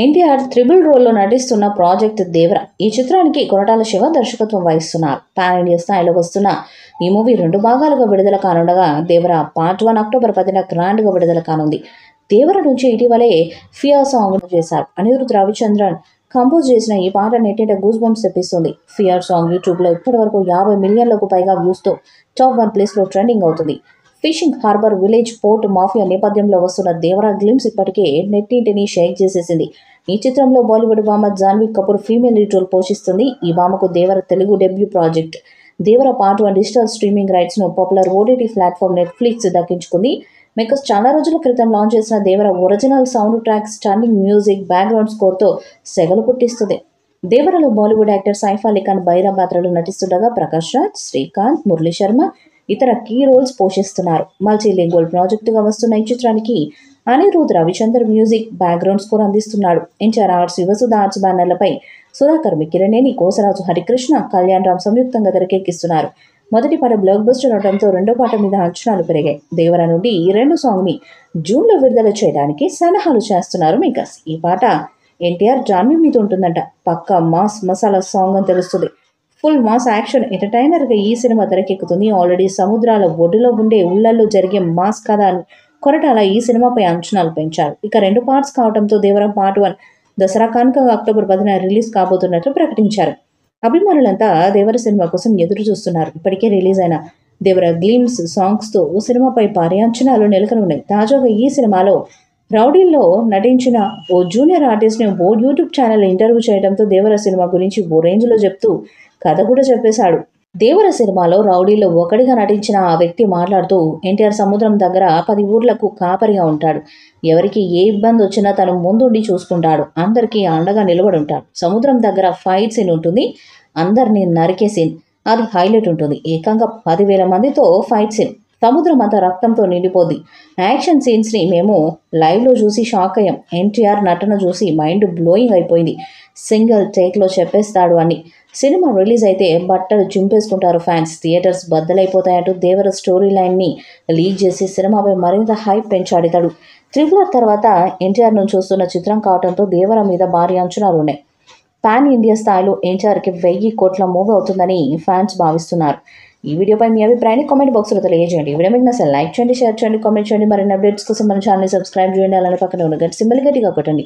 NTR triple రోల్లో నటిస్తున్న project దేవర. ఈ చిత్రానికి కొరటాల శివ దర్శకత్వం వహిస్తున్నారు. పాన్ ఇండియా స్థాయిలో వస్తున్న ఈ మూవీ 2 భాగాలుగా విడుదల కానుండగా దేవర పార్ట్ 1 అక్టోబర్ 10న గ్రాండ్గా విడుదల కానుంది. దేవర నుంచి ఇటీవలే ఫియర్ సాంగ్ చేశారు. అనిరుద్ రవిచంద్రన్ కంపోజ్ చేసిన ఈ పాట నెట్టింట గూస్ బంప్స్ తెప్పిస్తుంది. ఫియర్ సాంగ్ యూట్యూబ్లో ఇప్పటివరకు 50 మిలియన్లకు పైగా వ్యూస్తో టాప్ 1 ప్లేస్లో ట్రెండింగ్ అవుతుంది. Fishing harbour village port mafia నేపథ్యంలో వస్తున్న దేవరా గ్లిమ్స్ ఇప్పటికే నెట్టింటిని షేక్ చేసేసింది. ఈ చిత్రంలో బాలీవుడ్ భామ Janhvi Kapoor female lead role పోషిస్తుంది. ఈ భామకు Devara Telugu debut project. Devara part 1 digital streaming రైట్స్ను పాపులర్ ఓటీటీ ప్లాట్ఫామ్ నెట్ఫ్లిక్స్ దక్కించుకుంది. మేకర్స్ చాలా రోజుల క్రితం లాంచ్ చేసిన Devara original sound track stunning music background స్కోర్తో సెగలు పుట్టిస్తుంది. దేవరలో బాలీవుడ్ యాక్టర్ సైఫ్ అలీ ఖాన్ బైరా పాత్రలో నటిస్తుండగా ప్రకాష్ రాజ్, శ్రీకాంత్, మురళీ శర్మ ఇతర కీ రోల్స్ పోషిస్తున్నారు. మల్టీ లింగ్వల్ ప్రాజెక్టుగా వస్తున్న ఈ చిత్రానికి Anirudh Ravichander music background score అందిస్తున్నాడు. ఎన్టీఆర్ ఆర్ట్స్, యువసుధ ఆర్ట్స్ బ్యానర్లపై సుధాకర్ మిక్కిరనేని, కోసరాజు హరికృష్ణ, కళ్యాణ్ రామ్ సంయుక్తంగా తెరకెక్కిస్తున్నారు. మొదటి పాట బ్లాక్ బస్టర్ అవడంతో రెండో పాట మీద అంచనాలు పెరిగాయి. దేవర నుండి ఈ 2 సాంగ్ని జూన్లో విడుదల చేయడానికి సలహాలు చేస్తున్నారు మేకర్స్. ఈ పాట ఎన్టీఆర్ జాన్వీ మీద ఉంటుందంట. పక్కా మాస్ మసాలా సాంగ్ అని తెలుస్తుంది. ఫుల్ మాస్ యాక్షన్ ఎంటర్టైనర్గా ఈ సినిమా తెరకెక్కుతుంది. ఆల్రెడీ సముద్రాల ఒడ్డులో ఉండే ఊళ్ళల్లో జరిగే మాస్ కథ అని కొరటాల ఈ సినిమాపై అంచనాలు పెంచారు. ఇక 2 పార్ట్స్ కావడంతో దేవర పార్ట్ 1 దసరా కానుకగా అక్టోబర్ 10న రిలీజ్ కాబోతున్నట్లు ప్రకటించారు. అభిమానులంతా దేవర సినిమా కోసం ఎదురు చూస్తున్నారు. ఇప్పటికే రిలీజ్ అయిన దేవర గ్లిమ్స్ సాంగ్స్తో సినిమాపై భారీ అంచనాలు నెలకొన్నాయి. తాజాగా ఈ సినిమాలో రౌడీల్లో నటించిన ఓ జూనియర్ ఆర్టిస్ట్ని ఓ యూట్యూబ్ ఛానల్ ఇంటర్వ్యూ చేయడంతో దేవర సినిమా గురించి ఓ రేంజ్లో చెప్తూ కథ కూడా చెప్పేశాడు. దేవర సినిమాలో రౌడీలో ఒకడిగా నటించిన ఆ వ్యక్తి మాట్లాడుతూ, ఎన్టీఆర్ సముద్రం దగ్గర 10 ఊర్లకు కాపరిగా ఉంటాడు. ఎవరికి ఏ ఇబ్బంది వచ్చినా తను ముందుండి చూసుకుంటాడు. అందరికీ అండగా నిలబడి ఉంటాడు. సముద్రం దగ్గర ఫైట్ సీన్ ఉంటుంది. అందరినీ నరికే సీన్, అది హైలైట్ ఉంటుంది. ఏకంగా 10,000 మందితో ఫైట్ సీన్. సముద్రం అంతా రక్తంతో నిండిపోద్ది. యాక్షన్ సీన్స్ని మేము లైవ్లో చూసి షాక్ అయ్యాం. ఎన్టీఆర్ నటన చూసి మైండ్ బ్లోయింగ్ అయిపోయింది. సింగిల్ టేక్లో చెప్పేస్తాడు అని. సినిమా రిలీజ్ అయితే బట్టలు చింపేసుకుంటారు ఫ్యాన్స్. థియేటర్స్ బద్దలైపోతాయంటూ దేవర స్టోరీ లైన్ని లీక్ చేసి సినిమాపై మరింత హైప్ పెంచాడు ఇతడు. త్రిబుల్ తర్వాత ఎన్టీఆర్ నుంచి వస్తున్న చిత్రం కావడంతో దేవర మీద భారీ అంచనాలు ఉన్నాయి. పాన్ ఇండియా స్థాయిలో ఎన్టీఆర్కి 1000 కోట్ల మూవీ అవుతుందని ఫ్యాన్స్ భావిస్తున్నారు. ఈ వీడియోపై మీ అభిప్రాయాన్ని కామెంట్ బాక్స్లో తెలియజేయండి. వీడియో మీకు నచ్చితే లైక్ చేయండి, షేర్ చేయండి, కామెంట్ చేయండి. మరిన్ని అప్డేట్స్ కోసం మన ఛానల్ని సబ్స్క్రైబ్ చేయండి. అలానే పక్కన ఉన్న గంట సింబల్ గట్టిగా కొట్టండి.